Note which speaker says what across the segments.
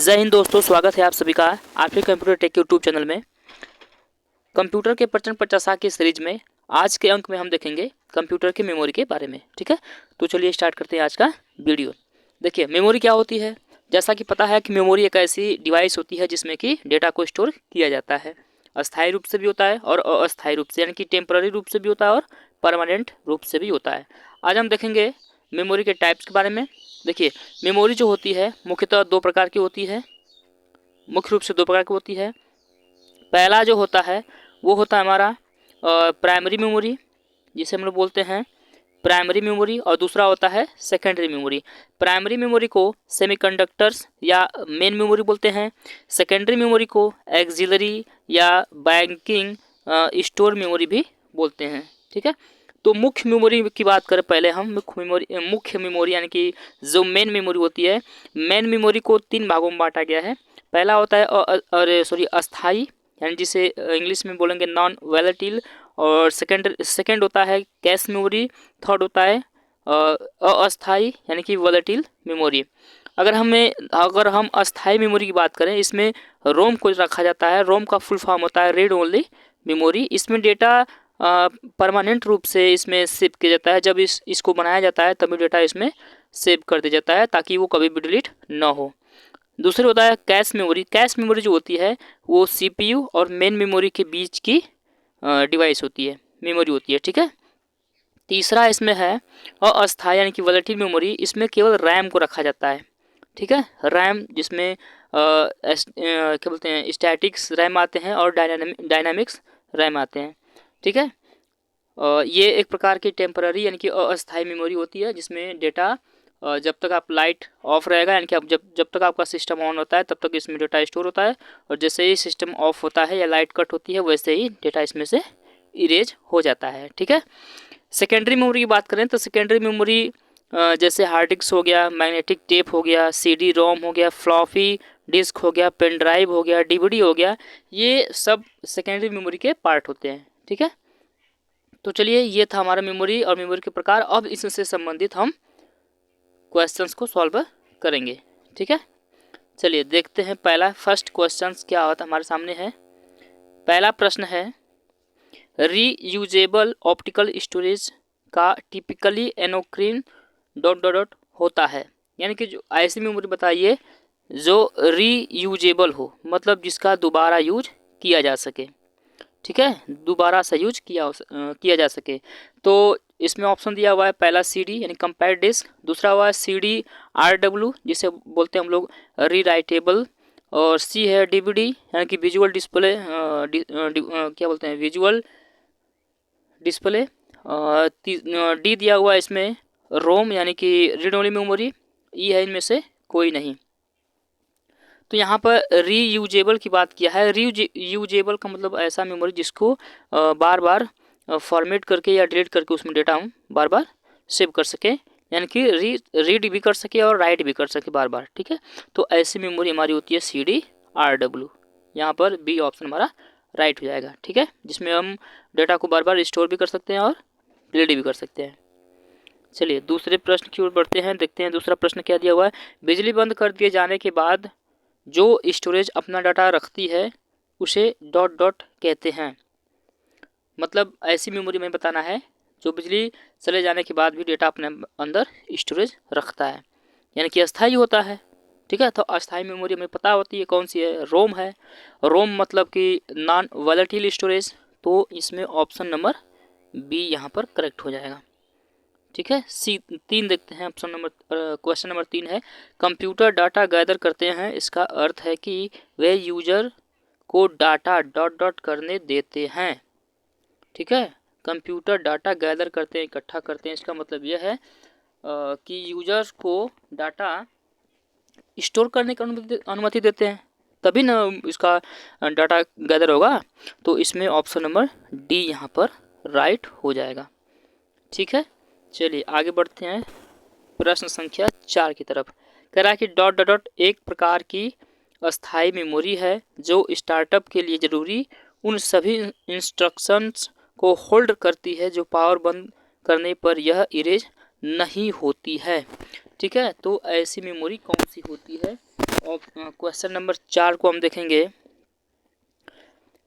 Speaker 1: जय हिंद दोस्तों, स्वागत है आप सभी का आपके कंप्यूटर टेक यूट्यूब चैनल में। कंप्यूटर के प्रचलन प्रचासा की सीरीज में आज के अंक में हम देखेंगे कंप्यूटर की मेमोरी के बारे में। ठीक है, तो चलिए स्टार्ट करते हैं आज का वीडियो। देखिए, मेमोरी क्या होती है। जैसा कि पता है कि मेमोरी एक ऐसी डिवाइस होती है जिसमें कि डेटा को स्टोर किया जाता है। अस्थायी रूप से भी होता है और अस्थायी रूप से, यानी कि टेम्पररी रूप से भी होता है और परमानेंट रूप से भी होता है। आज हम देखेंगे मेमोरी के टाइप्स के बारे में। देखिए, मेमोरी जो होती है मुख्यतः दो प्रकार की होती है, मुख्य रूप से दो प्रकार की होती है। पहला जो होता है वो होता है हमारा प्राइमरी मेमोरी, जिसे हम लोग बोलते हैं प्राइमरी मेमोरी, और दूसरा होता है सेकेंडरी मेमोरी। प्राइमरी मेमोरी को सेमीकंडक्टर्स या मेन मेमोरी बोलते हैं। सेकेंडरी मेमोरी को एक्सिलरी या बैंकिंग स्टोर मेमोरी भी बोलते हैं। ठीक है, तो मुख्य मेमोरी की बात करें पहले हम। मुख्य मेमोरी यानी कि जो मेन मेमोरी होती है, मेन मेमोरी को तीन भागों में बांटा गया है। पहला होता है अस्थाई, यानी जिसे इंग्लिश में बोलेंगे नॉन वोलेटाइल, और सेकंड होता है कैश मेमोरी, थर्ड होता है अस्थाई यानी कि वोलेटाइल मेमोरी। अगर हम अस्थाई मेमोरी की बात करें, इसमें रोम को रखा जाता है। रोम का फुल फॉर्म होता है रीड ओनली मेमोरी। इसमें डेटा परमानेंट रूप से इसमें सेव किया जाता है। जब इसको बनाया जाता है तभी डेटा इसमें सेव कर दिया जाता है ताकि वो कभी भी डिलीट ना हो। दूसरी होता है कैश मेमोरी। कैश मेमोरी जो होती है वो सीपीयू और मेन मेमोरी के बीच की डिवाइस होती है, मेमोरी होती है। ठीक है, तीसरा इसमें है अस्थायी यानी कि वोलेटाइल मेमोरी। इसमें केवल रैम को रखा जाता है। ठीक है, रैम जिसमें क्या बोलते हैं, स्टैटिक्स रैम आते हैं और डायनामिक्स रैम आते हैं। ठीक है, ये एक प्रकार की टेम्पररी यानी कि अस्थायी मेमोरी होती है जिसमें डेटा जब तक आप लाइट ऑफ रहेगा, यानी कि आप जब तक आपका सिस्टम ऑन होता है तब तक इसमें डेटा स्टोर होता है, और जैसे ही सिस्टम ऑफ होता है या लाइट कट होती है वैसे ही डेटा इसमें से इरेज हो जाता है। ठीक है, सेकेंडरी मेमोरी की बात करें तो सेकेंडरी मेमोरी जैसे हार्ड डिस्क हो गया, मैग्नेटिक टेप हो गया, सीडी रोम हो गया, फ्लॉपी डिस्क हो गया, पेन ड्राइव हो गया, डीवीडी हो गया, ये सब सेकेंडरी मेमोरी के पार्ट होते हैं। ठीक है, तो चलिए, ये था हमारा मेमोरी और मेमोरी के प्रकार। अब इससे संबंधित हम क्वेश्चंस को सॉल्व करेंगे। ठीक है, चलिए देखते हैं पहला फर्स्ट क्वेश्चंस क्या होता हमारे सामने है। पहला प्रश्न है, रीयूजेबल ऑप्टिकल स्टोरेज का टिपिकली एनोक्रिन ... होता है, यानी कि जो ऐसी मेमोरी बताइए जो रीयूजेबल हो, मतलब जिसका दोबारा यूज किया जा सके। ठीक है, दोबारा से यूज किया जा सके। तो इसमें ऑप्शन दिया हुआ है, पहला सीडी यानी कंपैक्ट डिस्क, दूसरा हुआ है सीडी आरडब्ल्यू जिसे बोलते हैं हम लोग डी-राइटेबल, और सी है डीवीडी यानी कि विजुअल डिस्प्ले, क्या बोलते हैं, विजुअल डिस्प्ले। डी दिया हुआ है इसमें रोम यानी कि रीड ओनली मेमोरी। ई है इनमें से कोई नहीं। तो यहाँ पर रीयूजेबल की बात किया है। रीयूजेबल का मतलब ऐसा मेमोरी जिसको बार बार फॉर्मेट करके या डिलीट करके उसमें डेटा हम बार बार सेव कर सके, यानी कि रीड भी कर सके और राइट भी कर सके बार बार। ठीक है, तो ऐसी मेमोरी हमारी होती है CD RW। यहाँ पर बी ऑप्शन हमारा राइट हो जाएगा। ठीक है, जिसमें हम डेटा को बार बार स्टोर भी कर सकते हैं और डिलीट भी कर सकते हैं। चलिए दूसरे प्रश्न की ओर बढ़ते हैं, देखते हैं दूसरा प्रश्न क्या दिया हुआ है। बिजली बंद कर दिए जाने के बाद जो स्टोरेज अपना डाटा रखती है उसे ... कहते हैं। मतलब ऐसी मेमोरी में बताना है जो बिजली चले जाने के बाद भी डेटा अपने अंदर स्टोरेज रखता है, यानी कि अस्थायी होता है। ठीक है, तो अस्थायी मेमोरी हमें पता होती है कौन सी है, रोम है। रोम मतलब कि नॉन वोलेटाइल स्टोरेज, तो इसमें ऑप्शन नंबर बी यहाँ पर करेक्ट हो जाएगा। ठीक है, तीन देखते हैं ऑप्शन नंबर, क्वेश्चन नंबर 3 है, कंप्यूटर डाटा गैदर करते हैं, इसका अर्थ है कि वे यूजर को डाटा ... करने देते हैं। ठीक है, कंप्यूटर डाटा गैदर करते हैं, इकट्ठा करते हैं, इसका मतलब यह है कि यूजर्स को डाटा स्टोर करने की अनुमति देते हैं, तभी ना इसका डाटा गैदर होगा। तो इसमें ऑप्शन नंबर डी यहाँ पर राइट हो जाएगा। ठीक है, चलिए आगे बढ़ते हैं प्रश्न संख्या 4 की तरफ। कह रहा है कि ... एक प्रकार की अस्थायी मेमोरी है जो स्टार्टअप के लिए ज़रूरी उन सभी इंस्ट्रक्शंस को होल्ड करती है जो पावर बंद करने पर यह इरेज नहीं होती है। ठीक है, तो ऐसी मेमोरी कौन सी होती है क्वेश्चन नंबर 4 को हम देखेंगे।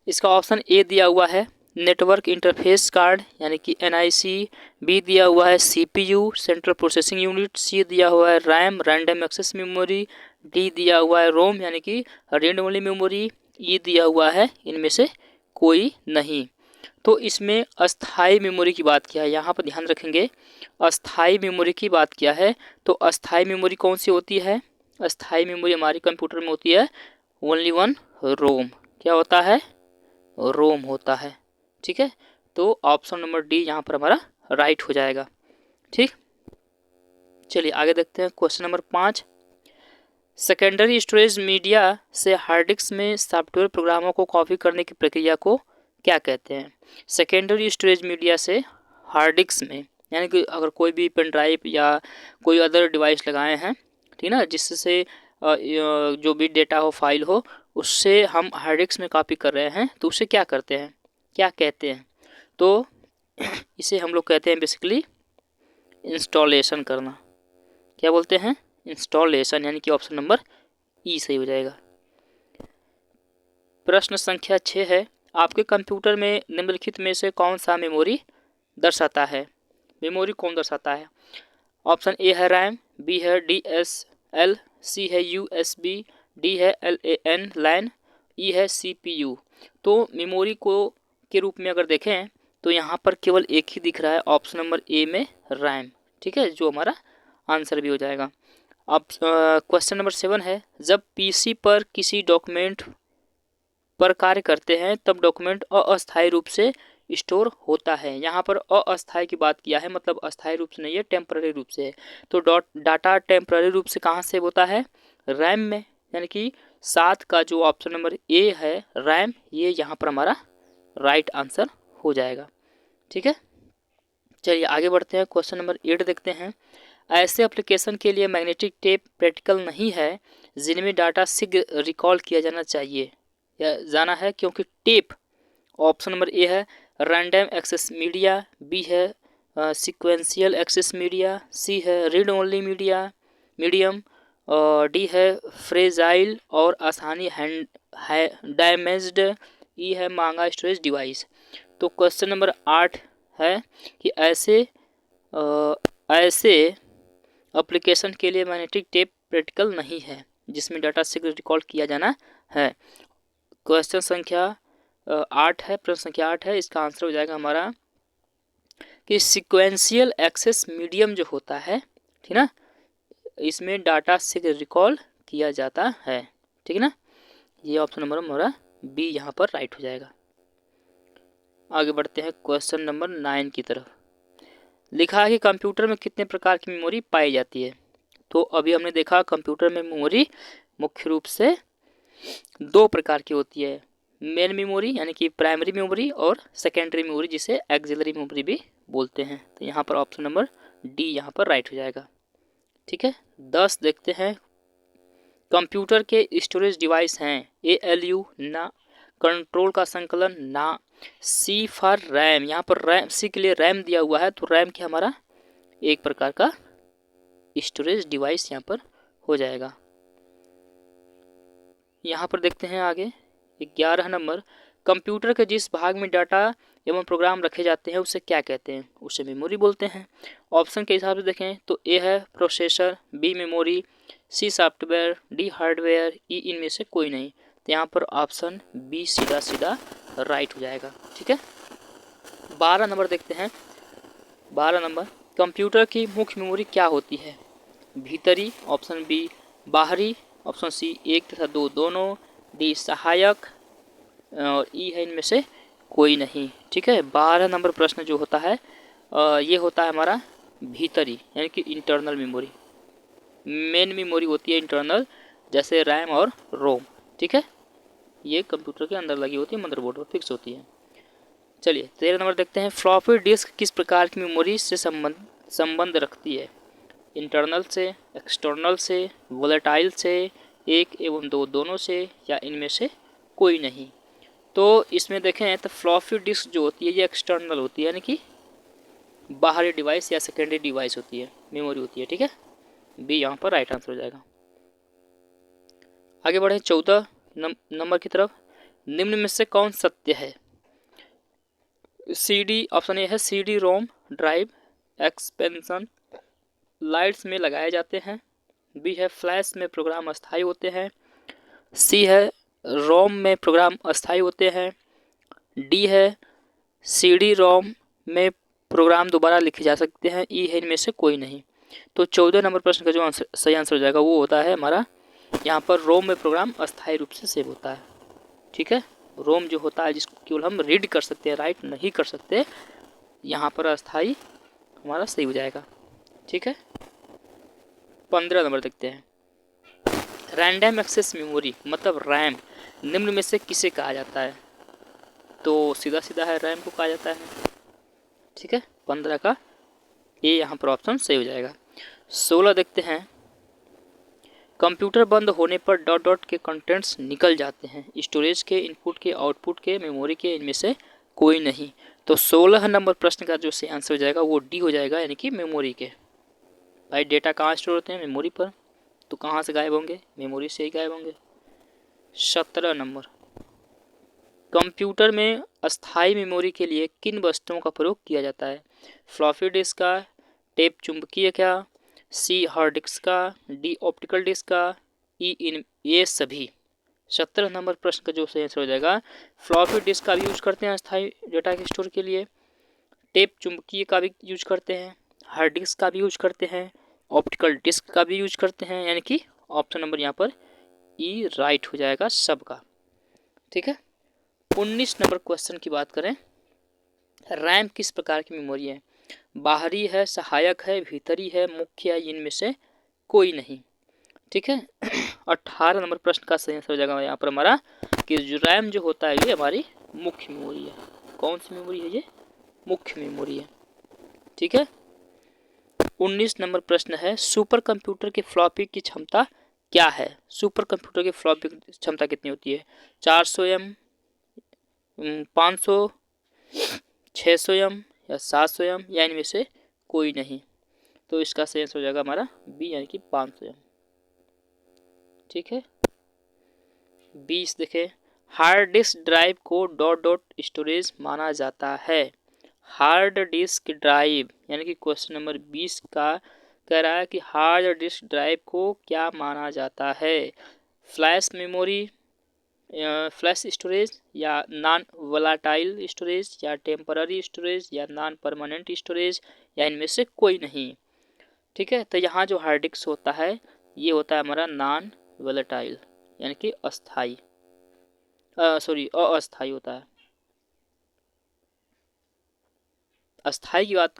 Speaker 1: इसका ऑप्शन ए दिया हुआ है नेटवर्क इंटरफेस कार्ड यानी कि NIC, बी दिया हुआ है CPU central processing unit, C दिया हुआ है RAM random access memory, D दिया हुआ है रोम यानी कि रीड ओनली मेमोरी, ई दिया हुआ है इनमें से कोई नहीं। तो इसमें अस्थाई मेमोरी की बात किया है, यहाँ पर ध्यान रखेंगे अस्थाई मेमोरी की बात किया है। तो अस्थाई मेमोरी कौन सी होती है? अस्थाई मेमोरी हमारी कंप्यूटर में होती है ओनली वन रोम। क्या होता है? रोम होता है। ठीक है, तो ऑप्शन नंबर डी यहाँ पर हमारा राइट हो जाएगा। ठीक, चलिए आगे देखते हैं। Question number 5, secondary storage media से हार्ड डिस्क में सॉफ्टवेयर प्रोग्रामों को कॉपी करने की प्रक्रिया को क्या कहते हैं? सेकेंडरी स्टोरेज मीडिया से हार्ड डिस्क में, यानी कि अगर कोई भी पेन ड्राइव या कोई अदर डिवाइस लगाए हैं, ठीक ना, जिससे जो भी डेटा हो, फाइल हो, उससे हम हार्ड डिस्क में कॉपी कर रहे हैं, तो उसे क्या करते हैं, क्या कहते हैं? तो इसे हम लोग कहते हैं बेसिकली इंस्टॉलेशन करना। क्या बोलते हैं? इंस्टॉलेशन, यानी कि ऑप्शन नंबर ई सही हो जाएगा। प्रश्न संख्या 6 है, आपके कंप्यूटर में निम्नलिखित में से कौन सा मेमोरी दर्शाता है? मेमोरी कौन दर्शाता है? ऑप्शन ए है रैम, बी है DSL, सी है USB, डी है LAN लैन, ई है CPU। तो मेमोरी को के रूप में अगर देखें तो यहाँ पर केवल एक ही दिख रहा है, ऑप्शन नंबर ए में रैम। ठीक है, जो हमारा आंसर भी हो जाएगा। अब क्वेश्चन नंबर 7 है, जब PC पर किसी डॉक्यूमेंट पर कार्य करते हैं तब डॉक्यूमेंट अस्थायी रूप से स्टोर होता है। यहाँ पर अस्थायी की बात किया है, मतलब अस्थायी रूप से नहीं है, टेम्पररी रूप से है। तो डाटा टेम्पररी रूप से कहाँ से होता है? रैम में, यानी कि 7 का जो ऑप्शन नंबर ए है रैम, ये यहाँ पर हमारा राइट आंसर हो जाएगा। ठीक है, चलिए आगे बढ़ते हैं। क्वेश्चन नंबर 8 देखते हैं, ऐसे एप्लीकेशन के लिए मैग्नेटिक टेप प्रैक्टिकल नहीं है जिनमें डाटा शीघ्र रिकॉल किया जाना चाहिए या जाना है, क्योंकि टेप, ऑप्शन नंबर ए है रैंडम एक्सेस मीडिया, बी है सीक्वेंशियल एक्सेस मीडिया, सी है रीड ओनली मीडियम, डी है फ्रेजाइल और आसानी डैमेज्ड, ई है महंगा स्टोरेज डिवाइस। तो क्वेश्चन नंबर 8 है कि ऐसे एप्लीकेशन के लिए मैग्नेटिक टेप प्रैक्टिकल नहीं है जिसमें डाटा शीघ्र रिकॉल किया जाना है। क्वेश्चन संख्या 8 है, प्रश्न संख्या 8 है, इसका आंसर हो जाएगा हमारा कि सीक्वेंशियल एक्सेस मीडियम जो होता है, ठीक ना, इसमें डाटा शीघ्र रिकॉल किया जाता है। ठीक है ना, ये ऑप्शन नंबर हमारा बी यहाँ पर राइट हो जाएगा। आगे बढ़ते हैं क्वेश्चन नंबर 9 की तरफ। लिखा है कि कंप्यूटर में कितने प्रकार की मेमोरी पाई जाती है? तो अभी हमने देखा कंप्यूटर में मेमोरी मुख्य रूप से 2 प्रकार की होती है, मेन मेमोरी यानी कि प्राइमरी मेमोरी और सेकेंडरी मेमोरी जिसे एक्सिलरी मेमोरी भी बोलते हैं। तो यहाँ पर ऑप्शन नंबर डी यहाँ पर राइट हो जाएगा। ठीक है, 10 देखते हैं, कंप्यूटर के स्टोरेज डिवाइस हैं ALU ना, कंट्रोल का संकलन ना, सी फॉर रैम, यहाँ पर रैम, सी के लिए रैम दिया हुआ है, तो रैम क्या हमारा एक प्रकार का स्टोरेज डिवाइस यहाँ पर हो जाएगा। यहाँ पर देखते हैं आगे 11 नंबर, कंप्यूटर के जिस भाग में डाटा एवं प्रोग्राम रखे जाते हैं उसे क्या कहते हैं? उसे मेमोरी बोलते हैं। ऑप्शन के हिसाब से देखें तो ए है प्रोसेसर, बी मेमोरी, सी सॉफ्टवेयर, डी हार्डवेयर, ई इनमें से कोई नहीं। तो यहाँ पर ऑप्शन बी सीधा सीधा राइट हो जाएगा। ठीक है, 12 नंबर देखते हैं। 12 नंबर, कंप्यूटर की मुख्य मेमोरी क्या होती है? भीतरी, ऑप्शन बी बाहरी, ऑप्शन सी 1 तथा 2 दोनों, डी सहायक और ई है इनमें से कोई नहीं। ठीक है, 12 नंबर प्रश्न जो होता है ये होता है हमारा भीतरी, यानी कि इंटरनल मेमोरी। मेन मेमोरी होती है इंटरनल, जैसे रैम और रोम। ठीक है, ये कंप्यूटर के अंदर लगी होती है, मदरबोर्ड पर फिक्स होती है। चलिए 13 नंबर देखते हैं, फ्लॉपी डिस्क किस प्रकार की मेमोरी से संबंध रखती है? इंटरनल से, एक्सटर्नल से, वोलेटाइल से, 1 एवं 2 दोनों से, या इनमें से कोई नहीं। तो इसमें देखें तो फ्लॉपी डिस्क जो होती है ये एक्सटर्नल होती है, यानी कि बाहरी डिवाइस या सेकेंडरी डिवाइस होती है, मेमोरी होती है। ठीक है, बी यहाँ पर राइट आंसर हो जाएगा। आगे बढ़े 14 नंबर की तरफ। निम्न में से कौन सत्य है? CD, ऑप्शन ए है CD रोम ड्राइव एक्सपेंशन लाइट्स में लगाए जाते हैं। बी है फ्लैश में प्रोग्राम अस्थायी होते हैं। सी है रोम में प्रोग्राम अस्थायी होते हैं। डी है CD रोम में प्रोग्राम दोबारा लिखे जा सकते हैं। ई है इनमें से कोई नहीं। तो 14 नंबर प्रश्न का जो आंसर सही आंसर हो जाएगा वो होता है हमारा, यहाँ पर रोम में प्रोग्राम अस्थायी रूप से सेव होता है। ठीक है, रोम जो होता है जिसको केवल हम रीड कर सकते हैं, राइट नहीं कर सकते, यहाँ पर अस्थायी हमारा सही हो जाएगा। ठीक है, 15 नंबर देखते हैं। रैंडम एक्सेस मेमोरी मतलब रैम निम्न में से किसे कहा जाता है? तो सीधा सीधा है, रैम को कहा जाता है। ठीक है, 15 का ये यहाँ पर ऑप्शन सही हो जाएगा। 16 देखते हैं। कंप्यूटर बंद होने पर डॉट डॉट के कंटेंट्स निकल जाते हैं, स्टोरेज के, इनपुट के, आउटपुट के, मेमोरी के, इनमें से कोई नहीं। तो 16 नंबर प्रश्न का जो सही आंसर हो जाएगा वो डी हो जाएगा, यानी कि मेमोरी के। भाई डेटा कहाँ स्टोर होते हैं? मेमोरी पर। तो कहाँ से गायब होंगे? मेमोरी से ही गायब होंगे। 17 नंबर। कंप्यूटर में अस्थायी मेमोरी के लिए किन वस्तुओं का प्रयोग किया जाता है? फ्लॉपी डिस्क का, टेप चुंबकीय का, सी हार्ड डिस्क का, डी ऑप्टिकल डिस्क का, ई इन ये सभी। 17 नंबर प्रश्न का जो सही आंसर हो जाएगा, फ्लॉपी डिस्क का भी यूज करते हैं अस्थायी डेटा के स्टोर के लिए, टेप चुंबकीय का भी यूज करते हैं, हार्ड डिस्क का भी यूज करते हैं, ऑप्टिकल डिस्क का भी यूज करते हैं, यानी कि ऑप्शन नंबर यहाँ पर ई राइट हो जाएगा सबका। ठीक है, 19 नंबर क्वेश्चन की बात करें। रैम किस प्रकार की मेमोरी है? बाहरी है, सहायक है, भीतरी है, मुख्य है, इनमें से कोई नहीं। ठीक है, 18 नंबर प्रश्न का सही आंसर हो जाएगा यहाँ पर हमारा कि जो रैम जो होता है ये हमारी मुख्य मेमोरी है। कौन सी मेमोरी है? ये मुख्य मेमोरी है। ठीक है, 19 नंबर प्रश्न है, सुपर कंप्यूटर की फ्लॉपी की क्षमता क्या है? सुपर कंप्यूटर की फ्लॉपी क्षमता कितनी होती है? 400 एम, 500, 600 एम या 700 एम, या इनमें से कोई नहीं। तो इसका सही आंसर हो जाएगा हमारा बी, यानी कि 500 एम। ठीक है, 20 देखें। Hard disk drive co dot dot storage माना जाता है। हार्ड डिस्क ड्राइव यानी कि क्वेश्चन नंबर 20 का कह रहा है कि हार्ड डिस्क ड्राइव को क्या माना जाता है? फ्लैश मेमोरी, फ्लैश स्टोरेज, या नॉन वोलाटाइल स्टोरेज, या टेम्पररी स्टोरेज, या नॉन परमानेंट स्टोरेज, या इनमें से कोई नहीं। ठीक है, तो यहाँ जो हार्ड डिस्क होता है ये होता है हमारा नॉन वोलाटाइल यानी कि अस्थाई, अस्थाई होता है। अस्थाई की बात,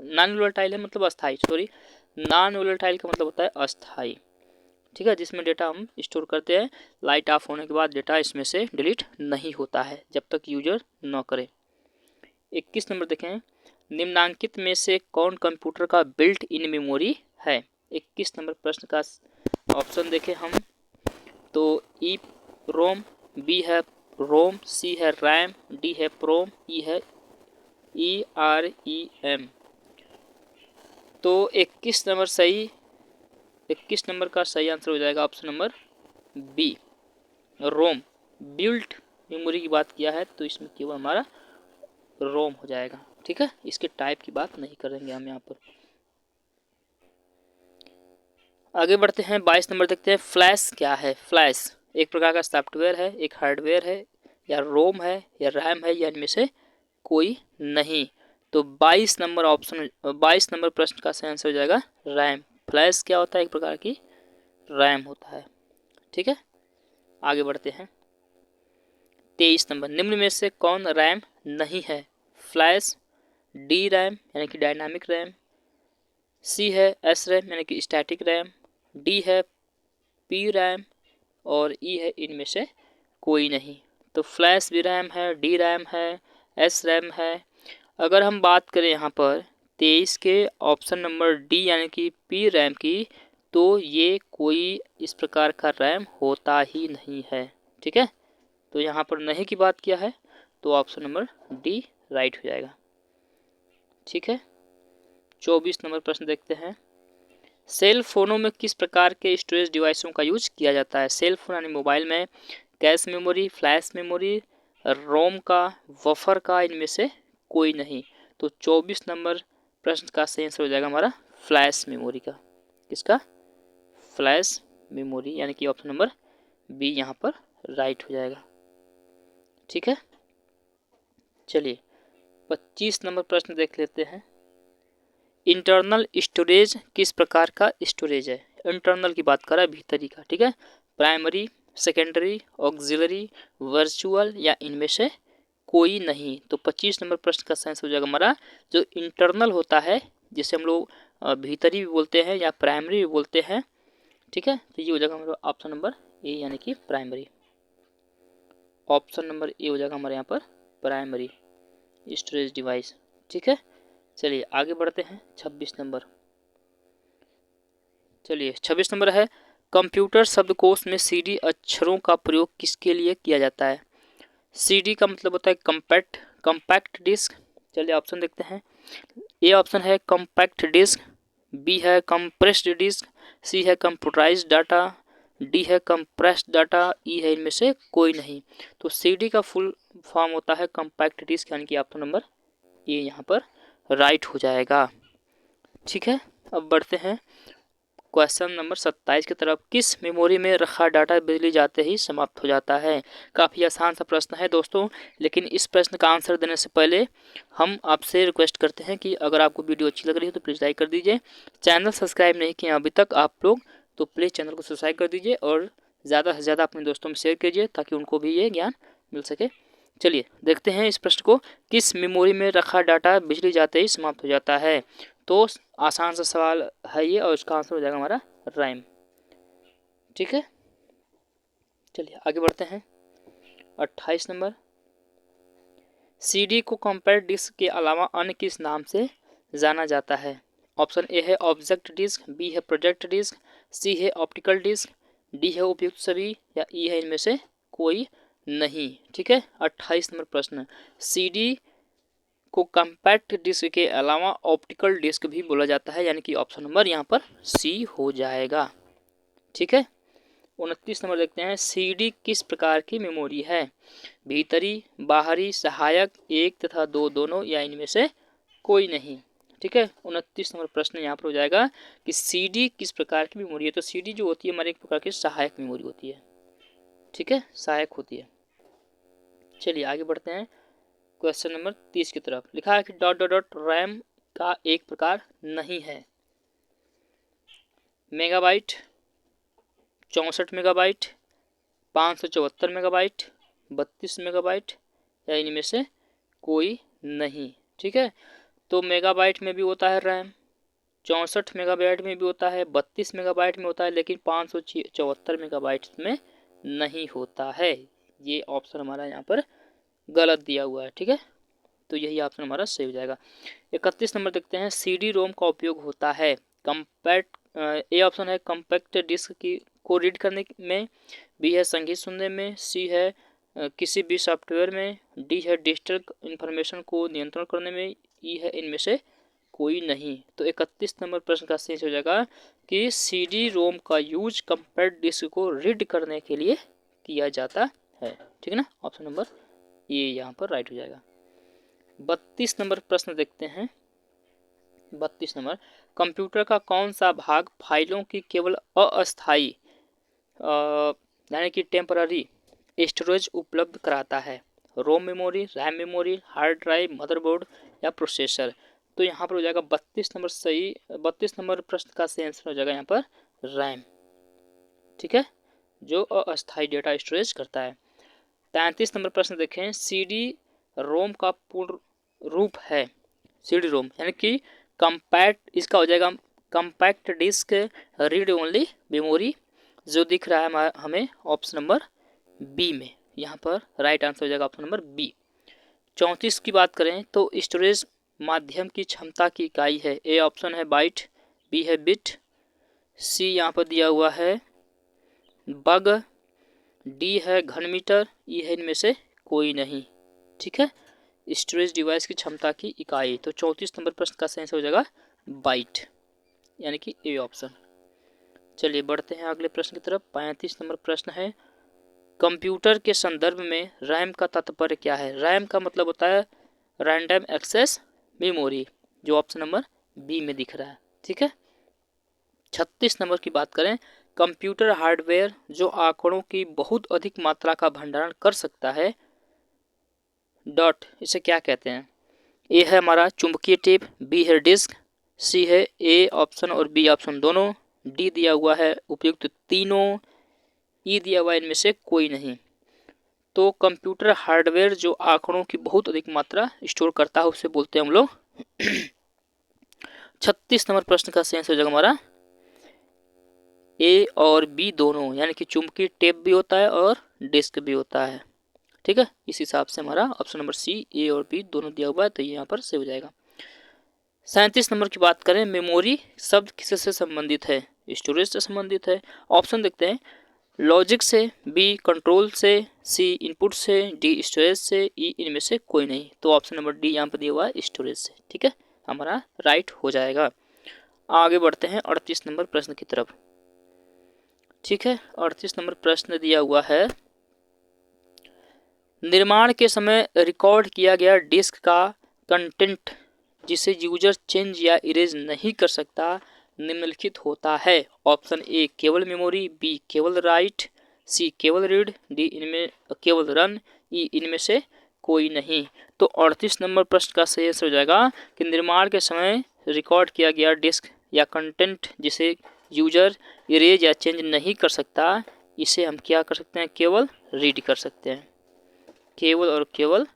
Speaker 1: नॉन वोलेटाइल है मतलब अस्थाई, नॉन वोलेटाइल का मतलब होता है अस्थाई। ठीक है, जिसमें डेटा हम स्टोर करते हैं, लाइट ऑफ होने के बाद डेटा इसमें से डिलीट नहीं होता है जब तक यूजर न करे। 21 नंबर देखें। निम्नांकित में से कौन कंप्यूटर का बिल्ट इन मेमोरी है? 21 नंबर प्रश्न का ऑप्शन देखें हम तो ई रोम, बी है रोम, सी है रैम, डी है प्रोम, ई है EREM। तो 21 नंबर सही, 21 नंबर का सही आंसर हो जाएगा ऑप्शन नंबर बी, रोम। बिल्ट मेमोरी की बात किया है तो इसमें केवल हमारा रोम हो जाएगा। ठीक है, इसके टाइप की बात नहीं करेंगे हम यहाँ पर। आगे बढ़ते हैं, 22 नंबर देखते हैं। फ्लैश क्या है? फ्लैश एक प्रकार का सॉफ्टवेयर है, एक हार्डवेयर है, या रोम है, या रैम है, या इनमें से कोई नहीं। तो 22 नंबर ऑप्शन, 22 नंबर प्रश्न का सही आंसर हो जाएगा रैम। फ्लैश क्या होता है? एक प्रकार की रैम होता है। ठीक है, आगे बढ़ते हैं। 23 नंबर, निम्न में से कौन रैम नहीं है? फ्लैश, डी रैम यानी कि डायनामिक रैम, सी है एस रैम यानी कि स्टैटिक रैम, डी है पी रैम, और ई है इनमें से कोई नहीं। तो फ्लैश भी रैम है, डी रैम है, एस रैम है। अगर हम बात करें यहाँ पर 23 के ऑप्शन नंबर डी यानी कि पी रैम की, तो ये कोई इस प्रकार का रैम होता ही नहीं है। ठीक है, तो यहाँ पर नहीं की बात किया है तो ऑप्शन नंबर डी राइट हो जाएगा। ठीक है, 24 नंबर प्रश्न देखते हैं। सेल फोनों में किस प्रकार के स्टोरेज डिवाइसों का यूज किया जाता है? सेल फोन यानी मोबाइल में कैश मेमोरी, फ्लैश मेमोरी, रोम का, बफर का, इनमें से कोई नहीं। तो 24 नंबर प्रश्न का सही आंसर हो जाएगा हमारा फ्लैश मेमोरी का। किसका? फ्लैश मेमोरी, यानी कि ऑप्शन नंबर बी यहाँ पर राइट हो जाएगा। ठीक है, चलिए 25 नंबर प्रश्न देख लेते हैं। इंटरनल स्टोरेज किस प्रकार का स्टोरेज है? इंटरनल की बात कर रहा है, भीतरी का। ठीक है, प्राइमरी, सेकेंडरी, ऑक्सिलरी, वर्चुअल या इनमें से कोई नहीं। तो 25 नंबर प्रश्न का सेंस हो जाएगा हमारा जो इंटरनल होता है, जिसे हम लोग भीतरी भी बोलते हैं या प्राइमरी भी बोलते हैं। ठीक है, तो ये हो जाएगा हमारा ऑप्शन नंबर ए, यानी कि प्राइमरी। ऑप्शन नंबर ए हो जाएगा हमारे यहाँ पर प्राइमरी स्टोरेज डिवाइस। ठीक है, चलिए आगे बढ़ते हैं। 26 नंबर, चलिए 26 नंबर है, कंप्यूटर शब्दकोश में सीडी अक्षरों का प्रयोग किसके लिए किया जाता है? सीडी का मतलब होता है कंपैक्ट डिस्क। चलिए ऑप्शन देखते हैं। ए ऑप्शन है कंपैक्ट डिस्क, बी है कंप्रेस्ड डिस्क, सी है कंप्यूटराइज्ड डाटा, डी है कंप्रेस्ड डाटा, ई है इनमें से कोई नहीं। तो सीडी का फुल फॉर्म होता है कंपैक्ट डिस्क, यानी कि ऑप्शन नंबर ए यहाँ पर राइट हो जाएगा। ठीक है, अब बढ़ते हैं क्वेश्चन नंबर 27 की तरफ। किस मेमोरी में रखा डाटा बिजली जाते ही समाप्त हो जाता है? काफ़ी आसान सा प्रश्न है दोस्तों, लेकिन इस प्रश्न का आंसर देने से पहले हम आपसे रिक्वेस्ट करते हैं कि अगर आपको वीडियो अच्छी लग रही है तो प्लीज़ लाइक कर दीजिए। चैनल सब्सक्राइब नहीं किया अभी तक आप लोग तो प्लीज़ चैनल को सब्सक्राइब कर दीजिए और ज़्यादा से ज़्यादा अपने दोस्तों में शेयर कीजिए ताकि उनको भी ये ज्ञान मिल सके। चलिए देखते हैं इस प्रश्न को, किस मेमोरी में रखा डाटा बिजली जाते ही समाप्त हो जाता है? तो आसान सा सवाल है ये और इसका आंसर हो जाएगा हमारा रैम। ठीक है, चलिए आगे बढ़ते हैं। 28 नंबर, सीडी को कॉम्पैक्ट डिस्क के अलावा अन्य किस नाम से जाना जाता है? ऑप्शन ए है ऑब्जेक्ट डिस्क, बी है प्रोजेक्ट डिस्क, सी है ऑप्टिकल डिस्क, डी है उपयुक्त सभी या ई है इनमें से कोई नहीं। ठीक है, 28 नंबर प्रश्न, सीडी को कॉम्पैक्ट डिस्क के अलावा ऑप्टिकल डिस्क भी बोला जाता है, यानी कि ऑप्शन नंबर यहाँ पर सी हो जाएगा। ठीक है, 29 नंबर देखते हैं। सीडी किस प्रकार की मेमोरी है? भीतरी, बाहरी, सहायक, एक तथा दो दोनों या इनमें से कोई नहीं। ठीक है, 29 नंबर प्रश्न यहाँ पर हो जाएगा कि सीडी किस प्रकार की मेमोरी है। तो सीडी जो होती है हमारे एक प्रकार की सहायक मेमोरी होती है। ठीक है, सहायक होती है। चलिए आगे बढ़ते हैं क्वेश्चन नंबर 30 की तरफ। लिखा है कि डॉट डॉट डॉट रैम का एक प्रकार नहीं है। मेगाबाइट, 64 मेगाबाइट, 574 मेगाबाइट, 32 मेगाबाइट या इनमें से कोई नहीं। ठीक है, तो मेगाबाइट में भी होता है रैम, 64 मेगाबाइट में भी होता है, 32 मेगाबाइट में होता है, लेकिन 574 मेगाबाइट में नहीं होता है। ये ऑप्शन हमारा यहाँ पर गलत दिया हुआ है। ठीक है, तो यही ऑप्शन हमारा सही हो जाएगा। 31 नंबर देखते हैं। सीडी रोम का उपयोग होता है कंपैक्ट, ए ऑप्शन है कंपैक्ट डिस्क की को रीड करने में, बी है संगीत सुनने में, सी है किसी भी सॉफ्टवेयर में, डी है डिजिटल इंफॉर्मेशन को नियंत्रण करने में, ई है इनमें से कोई नहीं। तो 31 नंबर प्रश्न का सही हो जाएगा कि सीडी रोम का यूज कंपैक्ट डिस्क को रीड करने के लिए किया जाता है। ठीक है ना, ऑप्शन नंबर ये यहाँ पर राइट हो जाएगा। 32 नंबर प्रश्न देखते हैं। 32 नंबर, कंप्यूटर का कौन सा भाग फाइलों की केवल अस्थायी यानी कि टेम्पररी स्टोरेज उपलब्ध कराता है? ROM memory, RAM memory, hard drive, motherboard या प्रोसेसर? तो यहाँ पर हो जाएगा 32 नंबर सही। 32 नंबर प्रश्न का सही आंसर हो जाएगा यहाँ पर रैम। ठीक है, जो अस्थायी डेटा स्टोरेज करता है। 33 नंबर प्रश्न देखें। सीडी रोम का पूर्ण रूप है? सीडी रोम यानी कि कंपैक्ट, इसका हो जाएगा compact disc read only memory, जो दिख रहा है हमें ऑप्शन नंबर बी में। यहाँ पर राइट आंसर हो जाएगा ऑप्शन नंबर बी। 34 की बात करें तो स्टोरेज माध्यम की क्षमता की इकाई है? ए ऑप्शन है बाइट, बी है बिट, सी यहाँ पर दिया हुआ है बग, डी है घन मीटर, ई है इनमें से कोई नहीं। ठीक है, स्टोरेज डिवाइस की क्षमता की इकाई। तो 34 नंबर प्रश्न का सही आंसर हो जाएगा बाइट। यानी कि ए ऑप्शन। चलिए बढ़ते हैं अगले प्रश्न की तरफ। 35 नंबर प्रश्न है, कंप्यूटर के संदर्भ में रैम का तात्पर्य क्या है? रैम का मतलब होता है रैंडम एक्सेस मेमोरी, जो ऑप्शन नंबर बी में दिख रहा है। ठीक है। 36 नंबर की बात करें, कंप्यूटर हार्डवेयर जो आंकड़ों की बहुत अधिक मात्रा का भंडारण कर सकता है, डॉट, इसे क्या कहते हैं? ए है हमारा चुंबकीय टेप, बी है डिस्क, सी है ए ऑप्शन और बी ऑप्शन दोनों, डी दिया हुआ है उपयुक्त तीनों, ई दिया हुआ है इनमें से कोई नहीं। तो कंप्यूटर हार्डवेयर जो आंकड़ों की बहुत अधिक मात्रा स्टोर करता है उसे बोलते हैं हम लोग 36 नंबर प्रश्न का सही आंसर हो जाएगा हमारा ए और बी दोनों, यानी कि चुंबकीय टेप भी होता है और डिस्क भी होता है। ठीक है, इस हिसाब से हमारा ऑप्शन नंबर सी ए और बी दोनों दिया हुआ है, तो ये यहाँ पर सही हो जाएगा। 37 नंबर की बात करें, मेमोरी शब्द किससे संबंधित है? स्टोरेज से संबंधित है। ऑप्शन देखते हैं, लॉजिक से, बी कंट्रोल से, सी इनपुट से, डी स्टोरेज से, ई इनमें से कोई नहीं। तो ऑप्शन नंबर डी यहाँ पर दिया हुआ है स्टोरेज से। ठीक है, हमारा राइट हो जाएगा। आगे बढ़ते हैं 38 नंबर प्रश्न की तरफ। ठीक है, 38 नंबर प्रश्न दिया हुआ है, निर्माण के समय रिकॉर्ड किया गया डिस्क का कंटेंट जिसे यूजर चेंज या इरेज नहीं कर सकता निम्नलिखित होता है। ऑप्शन ए केवल मेमोरी, बी केवल राइट, सी केवल रीड, डी इनमें केवल रन, ई इनमें से कोई नहीं। तो 38 नंबर प्रश्न का सही आंसर हो जाएगा कि निर्माण के समय रिकॉर्ड किया गया डिस्क या कंटेंट जिसे यूजर इरेज या चेंज नहीं कर सकता, इसे हम क्या कर सकते हैं? केवल रीड कर सकते हैं। केवल और केवल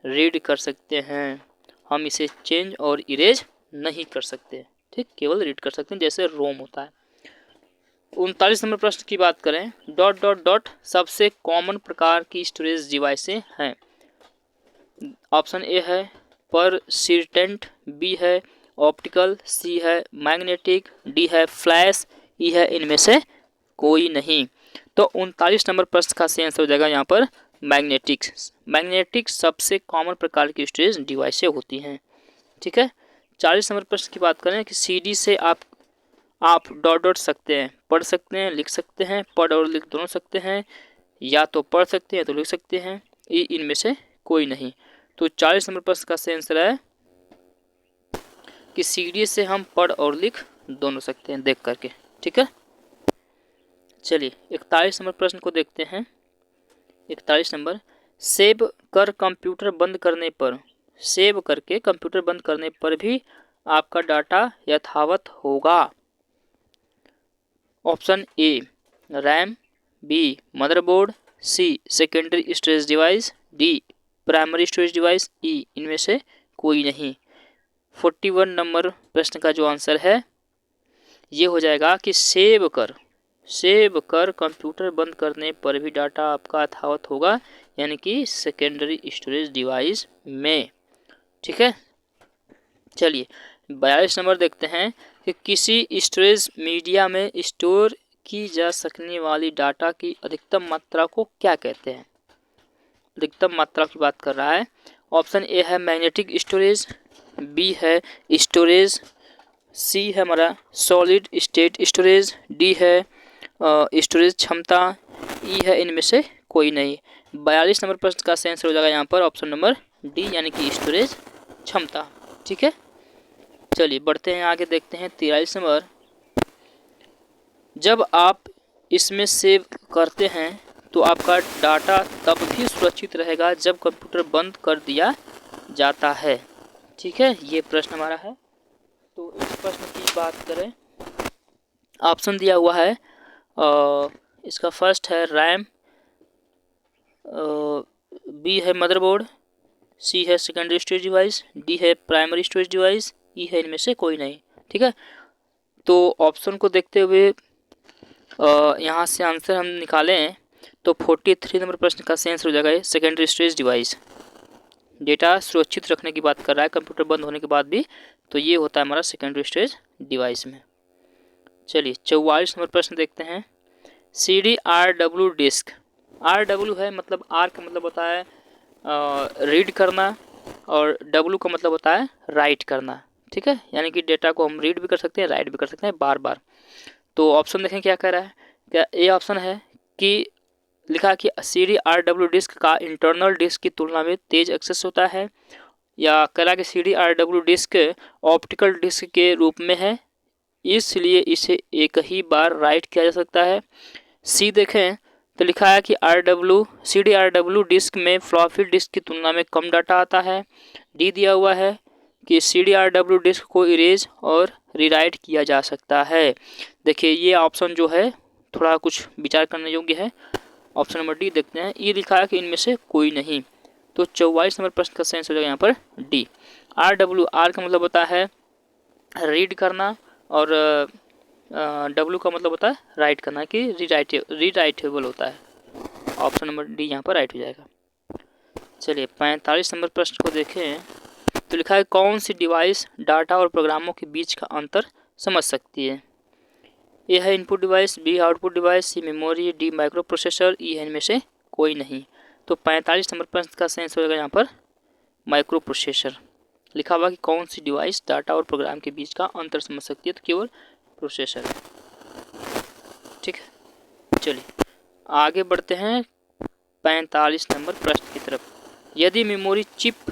Speaker 1: रीड कर सकते हैं, हम इसे चेंज और इरेज नहीं कर सकते। ठीक, केवल रीड कर सकते हैं, जैसे रोम होता है। 39 नंबर प्रश्न की बात करें, डॉट डॉट डॉट सबसे कॉमन प्रकार की स्टोरेज डिवाइसें हैं। ऑप्शन ए है परसिस्टेंट, बी है ऑप्टिकल, सी है मैग्नेटिक, डी है फ्लैश, ई है इनमें से कोई नहीं। तो 39 नंबर प्रश्न का सही आंसर हो जाएगा यहाँ पर मैग्नेटिक। मैग्नेटिक सबसे कॉमन प्रकार की स्टोरेज डिवाइसें होती हैं। ठीक है। 40 नंबर प्रश्न की बात करें कि सीडी से आप डॉट डॉट सकते हैं, पढ़ सकते हैं, लिख सकते हैं, पढ़ और लिख दोनों सकते हैं, या तो पढ़ सकते हैं तो लिख सकते हैं, ये इनमें से कोई नहीं। तो 40 नंबर प्रश्न का सही आंसर है कि सीडी से हम पढ़ और लिख दोनों सकते हैं देख करके। ठीक है। चलिए 41 नंबर प्रश्न को देखते हैं। 41 नंबर, सेव कर कंप्यूटर बंद करने पर, सेव करके कंप्यूटर बंद करने पर भी आपका डाटा यथावत होगा। Option A RAM, B motherboard, C secondary storage device, D primary storage device, E इनमें से कोई नहीं। 41 नंबर प्रश्न का जो आंसर है ये हो जाएगा कि सेव कर कंप्यूटर बंद करने पर भी डाटा आपका यथावत होगा, यानी कि सेकेंडरी स्टोरेज डिवाइस में। ठीक है। चलिए 42 नंबर देखते हैं कि किसी स्टोरेज मीडिया में स्टोर की जा सकने वाली डाटा की अधिकतम मात्रा को क्या कहते हैं? अधिकतम मात्रा की बात कर रहा है। ऑप्शन ए है मैग्नेटिक स्टोरेज, बी है स्टोरेज, सी है हमारा सॉलिड स्टेट स्टोरेज, डी है स्टोरेज क्षमता, ई है इनमें से कोई नहीं। 42 नंबर प्रश्न का आंसर हो जाएगा यहाँ पर ऑप्शन नंबर डी, यानी कि स्टोरेज क्षमता। ठीक है। चलिए बढ़ते हैं आगे, देखते हैं 43 नंबर, जब आप इसमें सेव करते हैं तो आपका डाटा तब भी सुरक्षित रहेगा जब कंप्यूटर बंद कर दिया जाता है। ठीक है, ये प्रश्न हमारा है। तो इस प्रश्न की बात करें, ऑप्शन दिया हुआ है इसका फर्स्ट है रैम, बी है मदरबोर्ड, सी है सेकेंडरी स्टोरेज डिवाइस, डी है प्राइमरी स्टोरेज डिवाइस, ई है इनमें से कोई नहीं। ठीक है। तो ऑप्शन को देखते हुए यहाँ से आंसर हम निकालें तो 43 नंबर प्रश्न का सही आंसर हो जाएगा सेकेंडरी स्टोरेज डिवाइस। डेटा सुरक्षित रखने की बात कर रहा है कंप्यूटर बंद होने के बाद भी, तो ये होता है हमारा सेकेंडरी स्टोरेज डिवाइस में। चलिए 44 नंबर प्रश्न देखते हैं, CD RW डिस्क, RW है मतलब R का मतलब होता है रीड करना और W का मतलब होता है राइट करना। ठीक है, यानी कि डेटा को हम रीड भी कर सकते हैं, राइट भी कर सकते हैं बार बार। तो ऑप्शन देखें क्या कह रहा है। क्या ए ऑप्शन है कि लिखा कि CD-RW डिस्क का इंटरनल डिस्क की तुलना में तेज एक्सेस होता है, या कह रहा कि CD-RW डिस्क ऑप्टिकल डिस्क के रूप में है, इसलिए इसे एक ही बार राइट किया जा सकता है। सी देखें तो लिखा है कि CD-RW डिस्क में फ्लॉपी डिस्क की तुलना में कम डाटा आता है। डी दिया हुआ है कि CD-RW डिस्क को इरेज और रीराइट किया जा सकता है। देखिए ये ऑप्शन जो है थोड़ा कुछ विचार करने योग्य है। ऑप्शन नंबर डी देखते हैं। ये लिखा है कि इनमें से कोई नहीं, तो 44 नंबर प्रश्न का सेंस हो जाएगा यहाँ पर डी। RWR का मतलब होता है रीड करना, और W का मतलब होता है राइट करना, कि रीराइटेबल होता है। ऑप्शन नंबर डी यहाँ पर राइट हो जाएगा। चलिए 45 नंबर प्रश्न को देखें तो लिखा है कौन सी डिवाइस डाटा और प्रोग्रामों के बीच का अंतर समझ सकती है। ए है input device, B output device, C memory, D microprocessor, E है इनमें से कोई नहीं। तो 45 नंबर प्रश्न का सेंस हो जाएगा यहाँ पर माइक्रो प्रोसेसर। लिखा हुआ कि कौन सी डिवाइस डाटा और प्रोग्राम के बीच का अंतर समझ सकती है, तो केवल प्रोसेसर। ठीक है, चलिए आगे बढ़ते हैं 45 नंबर प्रश्न की तरफ। यदि मेमोरी चिप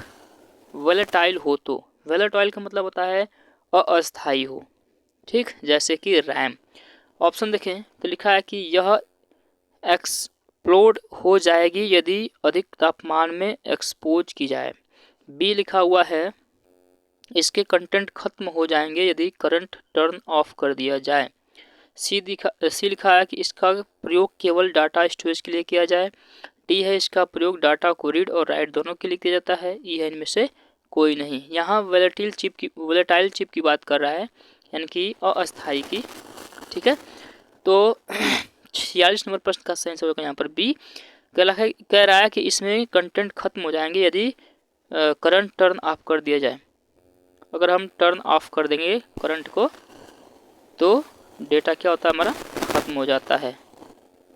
Speaker 1: वोलेटाइल हो तो, वोलेटाइल का मतलब होता है अस्थायी हो, ठीक, जैसे कि रैम। ऑप्शन देखें तो लिखा है कि यह एक्सप्लोड हो जाएगी यदि अधिक तापमान में एक्सपोज की जाए। बी लिखा हुआ है इसके कंटेंट खत्म हो जाएंगे यदि करंट टर्न ऑफ कर दिया जाए। सी लिखा है कि इसका प्रयोग केवल डाटा स्टोरेज के लिए किया जाए। डी है इसका प्रयोग डाटा को रीड और राइट दोनों के लिए किया जाता है। ई है इनमें से कोई नहीं। यहाँ वोलेटाइल चिप की बात कर रहा है, यानी कि अस्थायी की। ठीक है, तो 46 नंबर प्रश्न का सेंस होगा यहाँ पर बी। कह रहा है कि इसमें कंटेंट खत्म हो जाएंगे यदि करंट टर्न ऑफ कर दिया जाए। अगर हम टर्न ऑफ कर देंगे करंट को तो डेटा क्या होता है हमारा खत्म हो जाता है।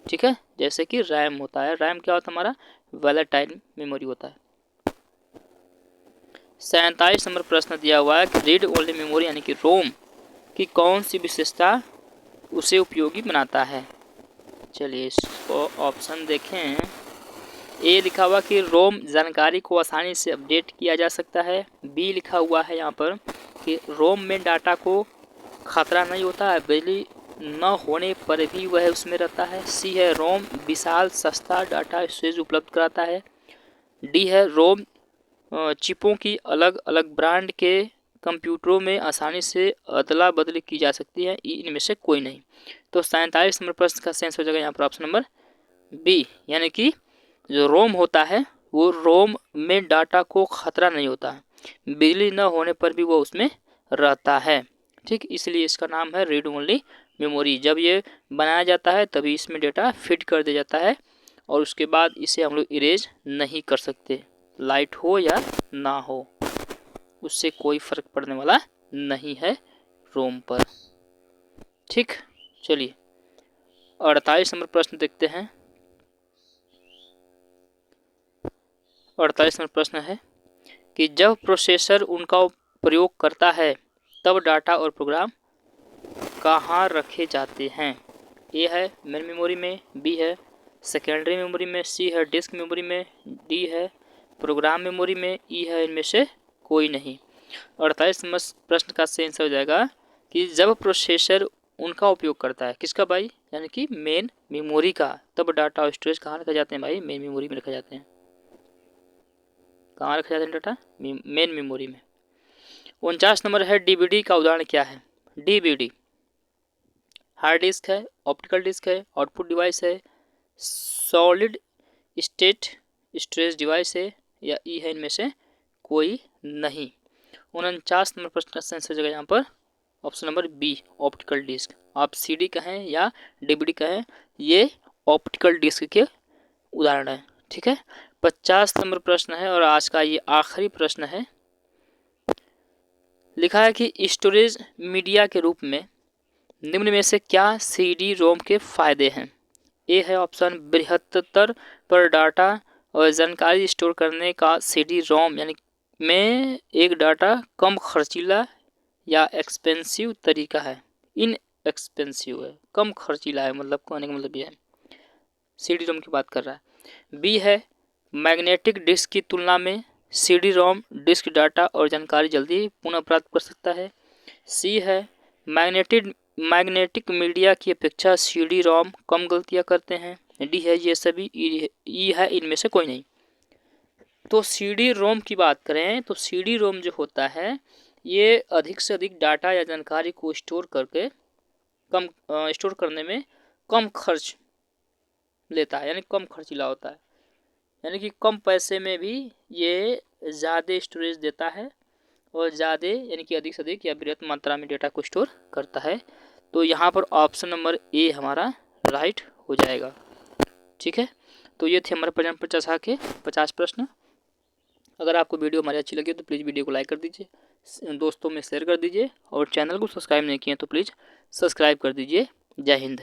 Speaker 1: ठीक है, जैसे कि रैम होता है। रैम क्या होता है हमारा वोलेटाइल मेमोरी होता है। 47 नंबर प्रश्न दिया हुआ है कि रीड ओनली मेमोरी यानी कि रोम की कौन सी विशेषता उसे उपयोगी बनाता है। चलिए इसको ऑप्शन देखें। ए लिखा हुआ कि रोम जानकारी को आसानी से अपडेट किया जा सकता है। बी लिखा हुआ है यहाँ पर कि रोम में डाटा को खतरा नहीं होता है, बिजली न होने पर भी वह उसमें रहता है। सी है रोम विशाल सस्ता डाटा स्टोरेज उपलब्ध कराता है। डी है रोम चिपों की अलग अलग ब्रांड के कंप्यूटरों में आसानी से अदला बदली की जा सकती है। इनमें से कोई नहीं। तो 47 नंबर प्रश्न का सेंस हो जाएगा यहाँ पर ऑप्शन नंबर बी, यानी कि जो रोम होता है वो रोम में डाटा को खतरा नहीं होता है, बिजली न होने पर भी वो उसमें रहता है। ठीक, इसलिए इसका नाम है रीड ओनली मेमोरी। जब ये बनाया जाता है तभी इसमें डेटा फिट कर दिया जाता है और उसके बाद इसे हम लोग इरेज नहीं कर सकते, लाइट हो या ना हो उससे कोई फर्क पड़ने वाला नहीं है रोम पर। ठीक, चलिए 48 नंबर प्रश्न देखते हैं। 48 नंबर प्रश्न है कि जब प्रोसेसर उनका प्रयोग करता है तब डाटा और प्रोग्राम कहाँ रखे जाते हैं। ए है मेन मेमोरी में, बी है सेकेंडरी मेमोरी में, सी है डिस्क मेमोरी में, डी है प्रोग्राम मेमोरी में, ई है इनमें से कोई नहीं। 48 नंबर प्रश्न का सेंस हो जाएगा कि जब प्रोसेसर उनका उपयोग करता है, किसका भाई, यानी कि मेन मेमोरी का, तब डाटा और स्टोरेज कहाँ रखे जाते हैं भाई, मेन मेमोरी में रखे जाते हैं। कहाँ रखा जाता है डाटा, मेन मेमोरी में। 49 नंबर है डीवीडी का उदाहरण क्या है। डीवीडी हार्ड डिस्क है, ऑप्टिकल डिस्क है, आउटपुट डिवाइस है, सॉलिड स्टेट स्टोरेज डिवाइस है, या ई है इनमें से कोई नहीं। 49 नंबर प्रश्न का सेंस हो जाएगा यहाँ पर option number B, optical disc. आप सीडी कहें या डीवीडी कहें, ये ऑप्टिकल डिस्क के उदाहरण है। ठीक है, 50 नंबर प्रश्न है और आज का ये आखिरी प्रश्न है। लिखा है कि स्टोरेज मीडिया के रूप में निम्न में से क्या सीडी रोम के फायदे हैं। ए है ऑप्शन बृहत्तर पर डाटा और जानकारी स्टोर करने का सीडी रोम यानी में एक डाटा कम खर्चीला या एक्सपेंसिव तरीका है। इन एक्सपेंसिव है, कम खर्चीला है, मतलब कहने का मतलब ये है। CD रोम की बात कर रहा है। बी है मैग्नेटिक डिस्क की तुलना में CD रोम डिस्क डाटा और जानकारी जल्दी पुनः प्राप्त कर सकता है। सी है मैग्नेटिक मीडिया की अपेक्षा CD रोम कम गलतियां करते हैं। डी है ये सभी। ई है इनमें से कोई नहीं। तो CD रोम की बात करें तो CD रोम जो होता है ये अधिक से अधिक डाटा या जानकारी को स्टोर करने में कम खर्च लेता है, यानी कम खर्चीला होता है, यानी कि कम पैसे में भी ये ज़्यादा स्टोरेज देता है और ज़्यादा यानी कि अधिक से अधिक या बृहत मात्रा में डेटा को स्टोर करता है। तो यहाँ पर ऑप्शन नंबर ए हमारा राइट हो जाएगा। ठीक है, तो ये थे हमारे प्रश्न 50 के 50 प्रश्न। अगर आपको वीडियो हमारी अच्छी लगी तो प्लीज़ वीडियो को लाइक कर दीजिए, दोस्तों में शेयर कर दीजिए और चैनल को सब्सक्राइब नहीं किए तो प्लीज़ सब्सक्राइब कर दीजिए। जय हिंद।